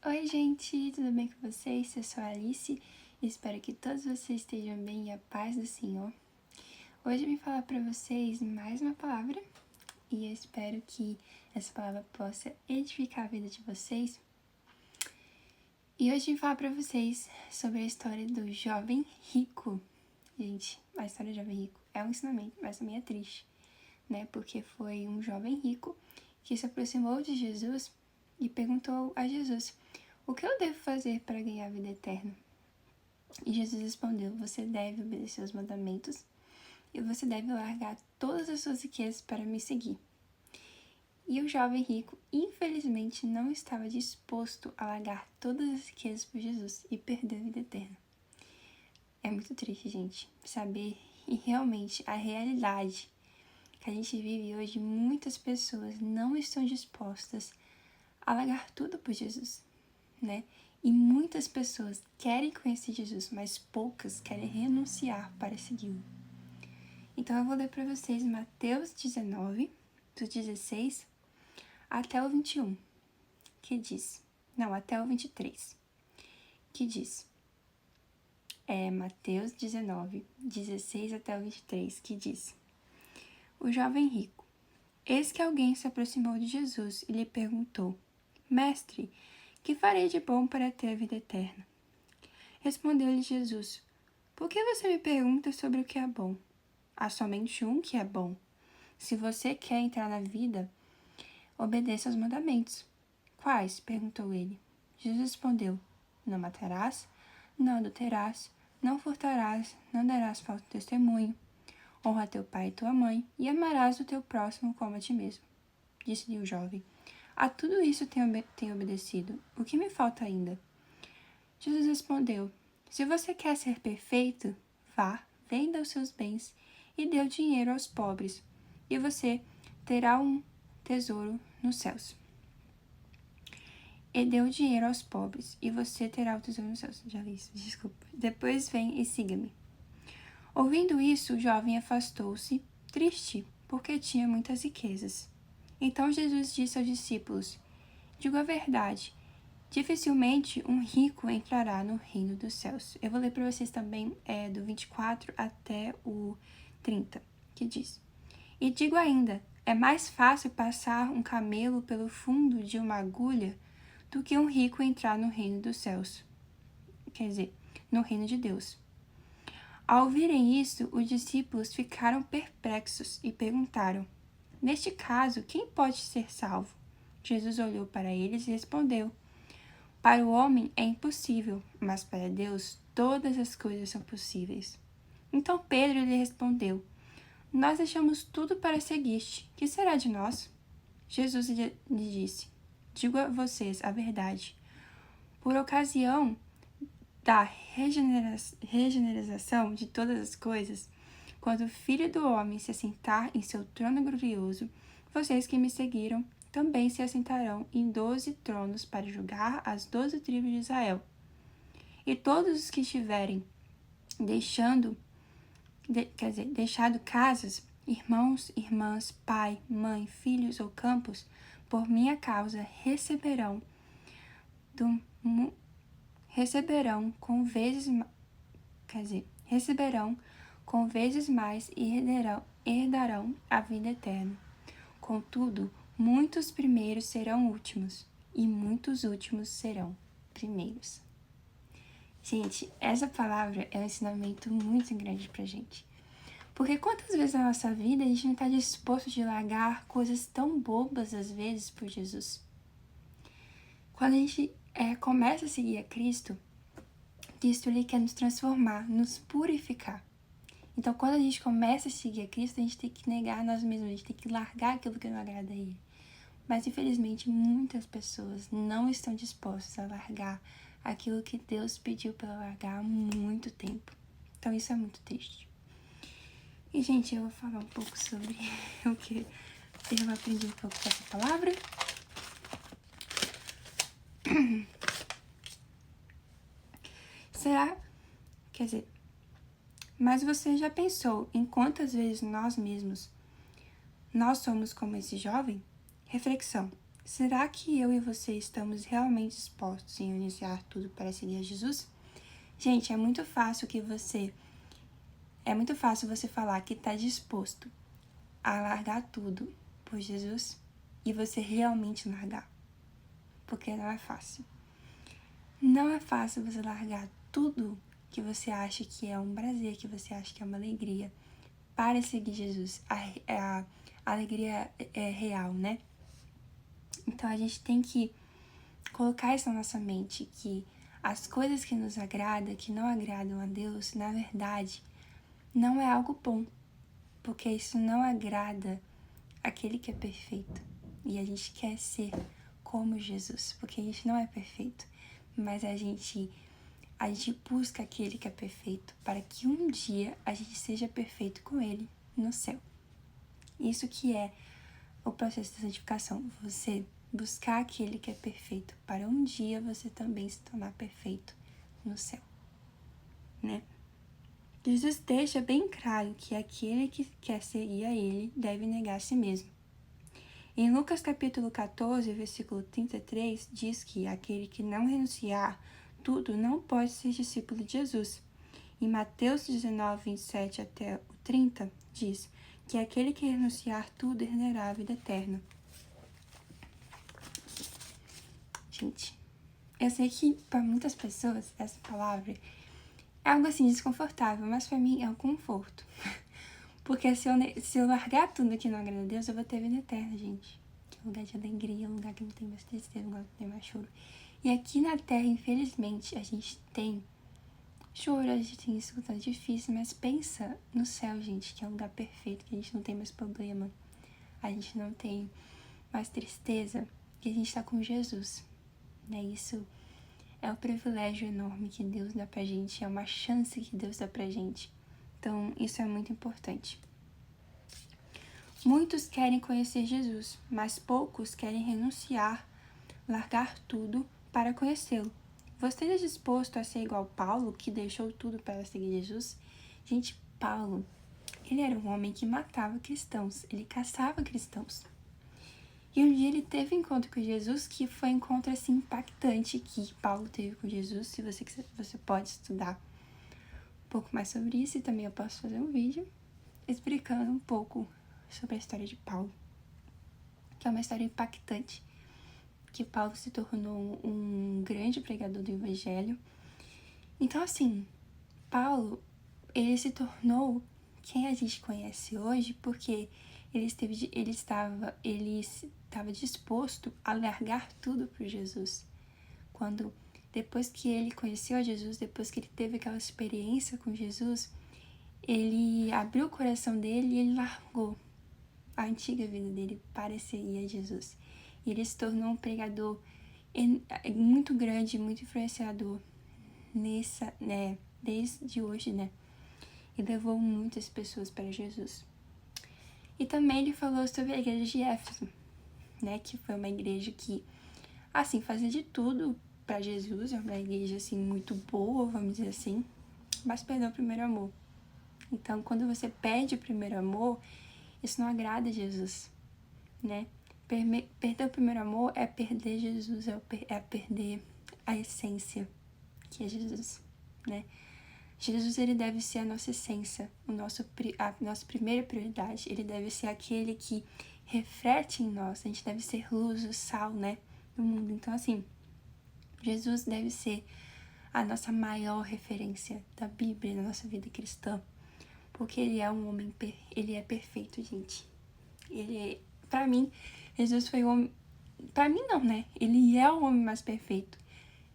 Oi, gente, tudo bem com vocês? Eu sou a Alice e espero que todos vocês estejam bem e a paz do Senhor. Hoje eu vim falar para vocês mais uma palavra e eu espero que essa palavra possa edificar a vida de vocês. E hoje eu vim falar para vocês sobre a história do jovem rico. Gente, a história do jovem rico é um ensinamento, mas também é triste, né? Porque foi um jovem rico que se aproximou de Jesus e perguntou a Jesus: o que eu devo fazer para ganhar a vida eterna? E Jesus respondeu: você deve obedecer os mandamentos e você deve largar todas as suas riquezas para me seguir. E o jovem rico, infelizmente, não estava disposto a largar todas as riquezas por Jesus e perder a vida eterna. É muito triste, gente, saber e realmente a realidade que a gente vive hoje, muitas pessoas não estão dispostas a largar tudo por Jesus, né? E muitas pessoas querem conhecer Jesus, mas poucas querem renunciar para segui-lo. Então eu vou ler para vocês Mateus 19, do 16 até o 21, que diz... Não, até o 23, que diz... Mateus 19, 16 até o 23, que diz: o jovem rico. Eis que alguém se aproximou de Jesus e lhe perguntou: Mestre, que farei de bom para ter a vida eterna? Respondeu-lhe Jesus: por que você me pergunta sobre o que é bom? Há somente um que é bom. Se você quer entrar na vida, obedeça aos mandamentos. Quais? Perguntou ele. Jesus respondeu: não matarás, não adulterarás, não furtarás, não darás falso testemunho. Honra teu pai e tua mãe, e amarás o teu próximo como a ti mesmo. Disse-lhe o jovem: a tudo isso tenho obedecido. O que me falta ainda? Jesus respondeu: se você quer ser perfeito, vá, venda os seus bens e dê o dinheiro aos pobres, e você terá um tesouro nos céus. E dê o dinheiro aos pobres, e você terá o tesouro nos céus. Já li isso, desculpa. Depois vem e siga-me. Ouvindo isso, o jovem afastou-se, triste, porque tinha muitas riquezas. Então Jesus disse aos discípulos: digo a verdade, dificilmente um rico entrará no reino dos céus. Eu vou ler para vocês também do 24 até o 30, que diz: e digo ainda, é mais fácil passar um camelo pelo fundo de uma agulha do que um rico entrar no reino dos céus. Quer dizer, no reino de Deus. Ao ouvirem isso, os discípulos ficaram perplexos e perguntaram: neste caso, quem pode ser salvo? Jesus olhou para eles e respondeu: para o homem é impossível, mas para Deus todas as coisas são possíveis. Então Pedro lhe respondeu: nós deixamos tudo para seguir-te. Que será de nós? Jesus lhe disse: digo a vocês a verdade. Por ocasião da regeneração de todas as coisas, quando o Filho do Homem se assentar em seu trono glorioso, vocês que me seguiram também se assentarão em 12 tronos para julgar as 12 tribos de Israel. E todos os que tiverem deixado casas, irmãos, irmãs, pai, mãe, filhos ou campos, por minha causa receberão com vezes mais e herdarão a vida eterna. Contudo, muitos primeiros serão últimos, e muitos últimos serão primeiros. Gente, essa palavra é um ensinamento muito grande pra gente. Porque quantas vezes na nossa vida a gente não está disposto de largar coisas tão bobas às vezes por Jesus? Quando a gente começa a seguir a Cristo, ele quer nos transformar, nos purificar. Então, quando a gente começa a seguir a Cristo, a gente tem que negar nós mesmos, a gente tem que largar aquilo que não agrada a Ele. Mas, infelizmente, muitas pessoas não estão dispostas a largar aquilo que Deus pediu para largar há muito tempo. Então, isso é muito triste. E, gente, eu vou falar um pouco sobre o que eu aprendi um pouco com essa palavra. Mas você já pensou em quantas vezes nós somos como esse jovem? Reflexão. Será que eu e você estamos realmente dispostos em iniciar tudo para seguir a Jesus? Gente, é muito fácil você falar que está disposto a largar tudo por Jesus e você realmente largar. Porque não é fácil. Não é fácil você largar tudo que você acha que é um prazer, que você acha que é uma alegria, para seguir Jesus. A alegria é real, né? Então a gente tem que colocar isso na nossa mente, que as coisas que nos agradam, que não agradam a Deus, na verdade, não é algo bom, porque isso não agrada aquele que é perfeito. E a gente quer ser como Jesus, porque a gente não é perfeito, mas a gente busca aquele que é perfeito para que um dia a gente seja perfeito com ele no céu. Isso que é o processo da santificação, você buscar aquele que é perfeito para um dia você também se tornar perfeito no céu, né? Jesus deixa bem claro que aquele que quer seguir a ele deve negar a si mesmo. Em Lucas capítulo 14, versículo 33, diz que aquele que não renunciar tudo não pode ser discípulo de Jesus. Em Mateus 19, 27 até o 30, diz que aquele que renunciar tudo herdará a vida eterna. Gente, eu sei que para muitas pessoas essa palavra é algo assim desconfortável, mas para mim é um conforto. Porque se eu largar tudo que não agrada a Deus, eu vou ter vida eterna, gente. Que é um lugar de alegria, um lugar que não tem mais tristeza, um lugar que não tem mais choro. E aqui na Terra, infelizmente, a gente tem choro, a gente tem isso que tá difícil, mas pensa no céu, gente, que é um lugar perfeito, que a gente não tem mais problema, a gente não tem mais tristeza, que a gente tá com Jesus, né? Isso é um privilégio enorme que Deus dá pra gente, é uma chance que Deus dá pra gente. Então, isso é muito importante. Muitos querem conhecer Jesus, mas poucos querem renunciar, largar tudo para conhecê-lo. Você está disposto a ser igual Paulo, que deixou tudo para seguir Jesus? Gente, Paulo, ele era um homem que matava cristãos, ele caçava cristãos. E um dia ele teve um encontro com Jesus, que foi um encontro assim impactante que Paulo teve com Jesus. Se você quiser, você pode estudar um pouco mais sobre isso, e também eu posso fazer um vídeo explicando um pouco sobre a história de Paulo, que é uma história impactante, que Paulo se tornou um grande pregador do evangelho. Então, assim, Paulo, ele se tornou quem a gente conhece hoje porque ele estava disposto a largar tudo por Jesus. Depois que ele conheceu a Jesus, depois que ele teve aquela experiência com Jesus, ele abriu o coração dele e ele largou a antiga vida dele para seguir a Jesus. E ele se tornou um pregador muito grande, muito influenciador desde hoje, né? E levou muitas pessoas para Jesus. E também ele falou sobre a igreja de Éfeso, né? Que foi uma igreja que, assim, fazia de tudo para Jesus. É uma igreja, assim, muito boa, vamos dizer assim, mas perdeu o primeiro amor. Então, quando você perde o primeiro amor, isso não agrada a Jesus, né? Perder o primeiro amor é perder Jesus, é perder a essência, que é Jesus, né? Jesus, ele deve ser a nossa essência, a nossa primeira prioridade. Ele deve ser aquele que reflete em nós. A gente deve ser luz, o sal, né, do mundo. Então, assim, Jesus deve ser a nossa maior referência da Bíblia, na nossa vida cristã. Porque ele é um homem, ele é perfeito, gente. Pra mim, Jesus foi o homem, pra mim não, né? Ele é o homem mais perfeito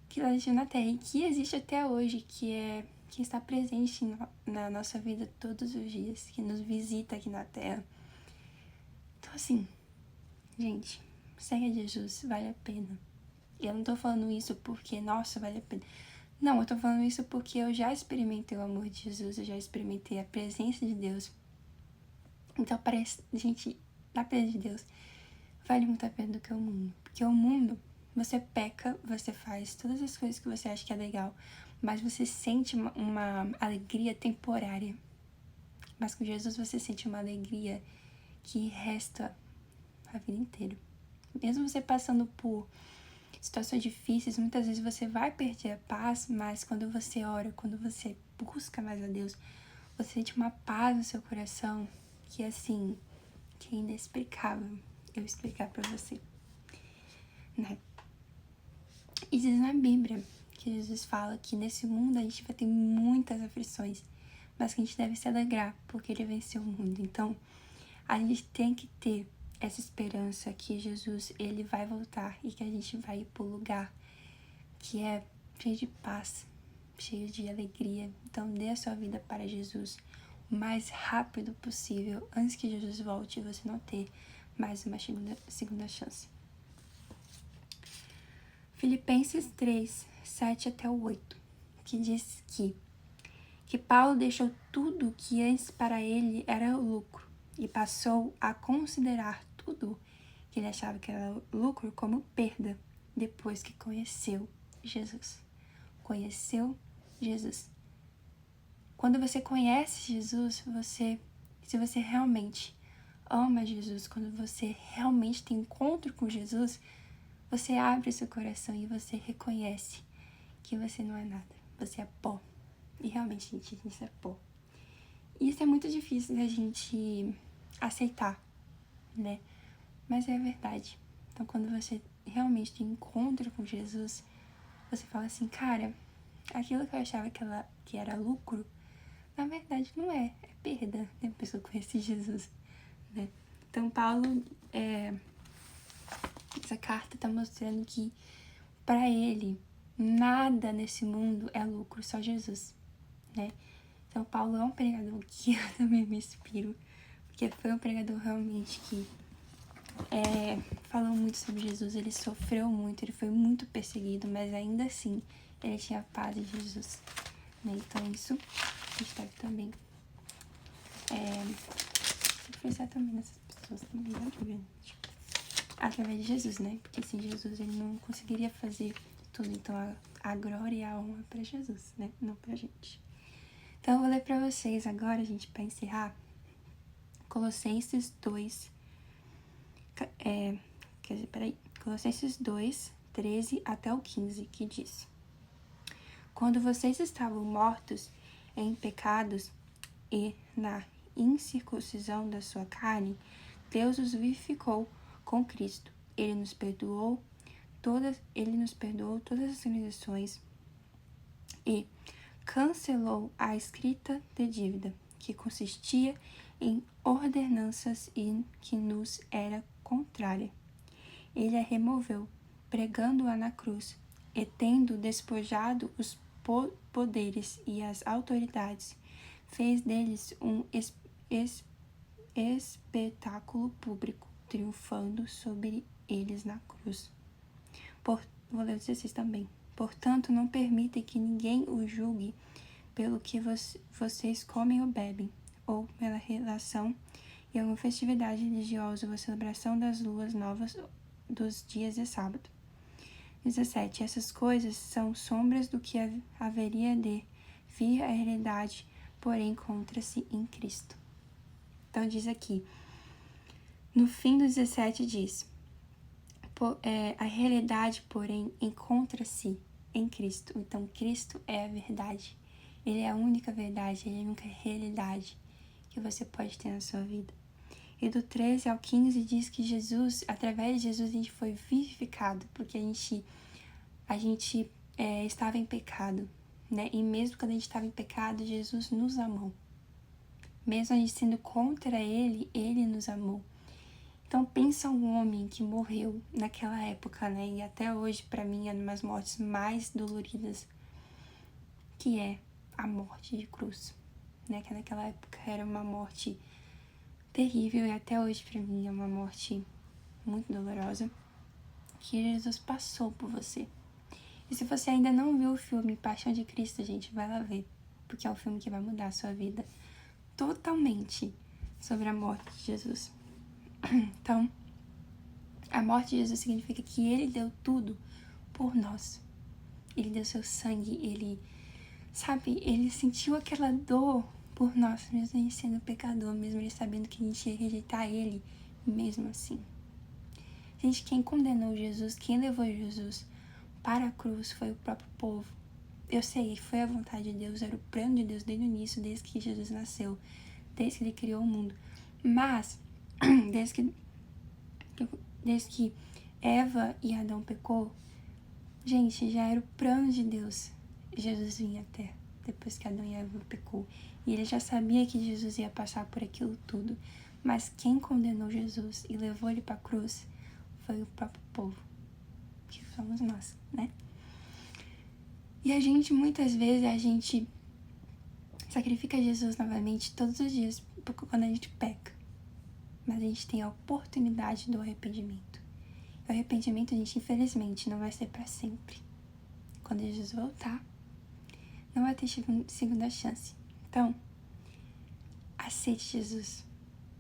que existiu na Terra e que existe até hoje, que está presente na nossa vida todos os dias, que nos visita aqui na Terra. Então, assim, gente, segue a Jesus, vale a pena. E eu não tô falando isso porque, nossa, vale a pena. Não, eu tô falando isso porque eu já experimentei o amor de Jesus, eu já experimentei a presença de Deus. Então, parece, gente, na presença de Deus, vale muito a pena do que o mundo. Porque o mundo, você peca, você faz todas as coisas que você acha que é legal, mas você sente uma alegria temporária. Mas com Jesus você sente uma alegria que resta a vida inteira. Mesmo você passando por situações difíceis, muitas vezes você vai perder a paz, mas quando você ora, quando você busca mais a Deus, você sente uma paz no seu coração que assim, que é inexplicável eu explicar pra você, né? E diz na Bíblia que Jesus fala que nesse mundo a gente vai ter muitas aflições, mas que a gente deve se alegrar porque ele venceu o mundo. Então, a gente tem que ter essa esperança que Jesus, ele vai voltar e que a gente vai ir pro lugar que é cheio de paz, cheio de alegria. Então, dê a sua vida para Jesus o mais rápido possível, antes que Jesus volte e você não ter mais uma segunda chance. Filipenses 3, 7 até o 8, que diz que Paulo deixou tudo que antes para ele era lucro e passou a considerar tudo que ele achava que era lucro como perda depois que conheceu Jesus. Conheceu Jesus. Quando você conhece Jesus, se você realmente ama Jesus, quando você realmente tem encontro com Jesus, você abre seu coração e você reconhece que você não é nada. Você é pó. E realmente, gente, isso é pó. E isso é muito difícil da gente aceitar, né? Mas é a verdade. Então, quando você realmente tem encontro com Jesus, você fala assim, cara, aquilo que eu achava que era lucro, na verdade não é. É perda depois que eu conheci Jesus, né? Então, Paulo, essa carta tá mostrando que para ele, nada nesse mundo é lucro, só Jesus, né? Então, Paulo é um pregador que eu também me inspiro, porque foi um pregador realmente que falou muito sobre Jesus, ele sofreu muito, ele foi muito perseguido, mas ainda assim, ele tinha a paz de Jesus, né? Então, isso a gente deve também influenciar também nessas pessoas também, né? Através de Jesus, né? Porque sem Jesus ele não conseguiria fazer tudo. Então a glória e a honra para Jesus, né? Não pra gente. Então eu vou ler pra vocês agora, gente, pra encerrar. Colossenses 2. Colossenses 2, 13 até o 15, que diz: Quando vocês estavam mortos em pecados e na incircuncisão da sua carne, Deus os vivificou com Cristo. Ele nos perdoou todas as transgressões e cancelou a escrita de dívida, que consistia em ordenanças e que nos era contrária. Ele a removeu, pregando-a na cruz, e tendo despojado os poderes e as autoridades, fez deles um espetáculo público, triunfando sobre eles na cruz. Vou ler o 16 também. Portanto, não permitem que ninguém os julgue pelo que vocês comem ou bebem, ou pela relação em alguma festividade religiosa ou celebração das luas novas dos dias de sábado. 17. Essas coisas são sombras do que haveria de vir à realidade, porém encontra-se em Cristo. Então diz aqui, no fim do 17 diz, a realidade, porém, encontra-se em Cristo. Então Cristo é a verdade. Ele é a única verdade, ele é a única realidade que você pode ter na sua vida. E do 13 ao 15 diz que Jesus, através de Jesus, a gente foi vivificado, porque a gente estava em pecado, né? E mesmo quando a gente estava em pecado, Jesus nos amou. Mesmo a gente sendo contra ele, ele nos amou. Então pensa um homem que morreu naquela época, né? E até hoje, para mim, é uma das mortes mais doloridas, que é a morte de cruz, né? Que naquela época era uma morte terrível e até hoje, para mim, é uma morte muito dolorosa, que Jesus passou por você. E se você ainda não viu o filme Paixão de Cristo, gente, vai lá ver, porque é um filme que vai mudar a sua vida totalmente sobre a morte de Jesus. Então, a morte de Jesus significa que ele deu tudo por nós. Ele deu seu sangue, ele sentiu aquela dor por nós, mesmo ele sendo pecador, mesmo ele sabendo que a gente ia rejeitar ele, mesmo assim. Gente, quem condenou Jesus, quem levou Jesus para a cruz foi o próprio povo. Eu sei, foi a vontade de Deus, era o plano de Deus desde o início, desde que Jesus nasceu, desde que ele criou o mundo. Mas, desde que Eva e Adão pecou, gente, já era o plano de Deus. Jesus vinha até depois que Adão e Eva pecou. E ele já sabia que Jesus ia passar por aquilo tudo. Mas quem condenou Jesus e levou ele para a cruz foi o próprio povo, que somos nós, né? E a gente, muitas vezes, a gente sacrifica Jesus novamente todos os dias quando a gente peca. Mas a gente tem a oportunidade do arrependimento. O arrependimento, a gente, infelizmente, não vai ser para sempre. Quando Jesus voltar, não vai ter segunda chance. Então, aceite Jesus.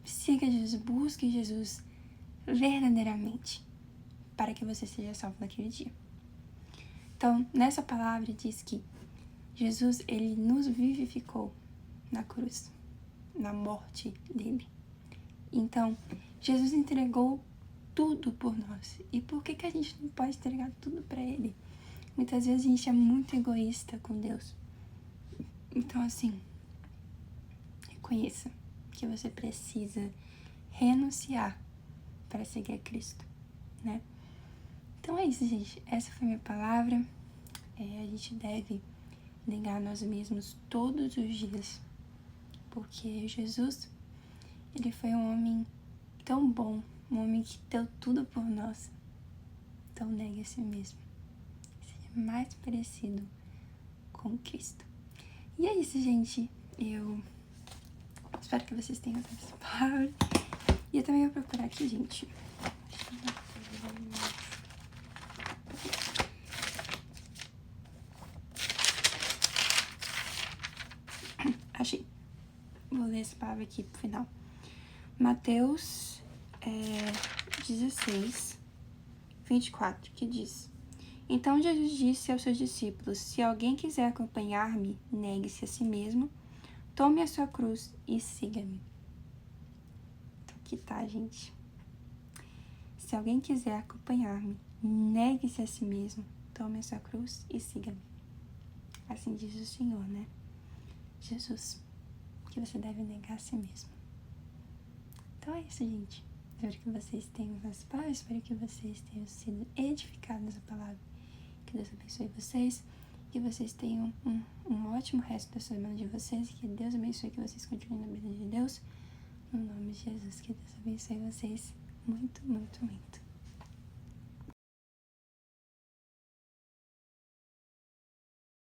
Siga Jesus, busque Jesus verdadeiramente, para que você seja salvo naquele dia. Então, nessa palavra diz que Jesus, ele nos vivificou na cruz, na morte dele. Então, Jesus entregou tudo por nós. E por que a gente não pode entregar tudo para ele? Muitas vezes a gente é muito egoísta com Deus. Então, assim, reconheça que você precisa renunciar para seguir a Cristo, né? Então é isso, gente. Essa foi a minha palavra. A gente deve negar nós mesmos todos os dias, porque Jesus, ele foi um homem tão bom, um homem que deu tudo por nós. Então negue a si mesmo. Seja mais parecido com Cristo. E é isso, gente. Eu espero que vocês tenham ouvido essa palavra. E eu também vou procurar aqui, gente. Achei. Vou ler essa palavra aqui pro final. Mateus 16, 24, que diz: Então Jesus disse aos seus discípulos: Se alguém quiser acompanhar-me, negue-se a si mesmo, tome a sua cruz e siga-me. Então aqui tá, gente. Se alguém quiser acompanhar-me, negue-se a si mesmo, tome a sua cruz e siga-me. Assim diz o Senhor, né? Jesus, que você deve negar a si mesmo. Então é isso, gente. Espero que vocês tenham participado, espero que vocês tenham sido edificados nessa palavra. Que Deus abençoe vocês, que vocês tenham um ótimo resto da semana de vocês, que Deus abençoe, que vocês continuem na vida de Deus. No nome de Jesus, que Deus abençoe vocês muito, muito, muito.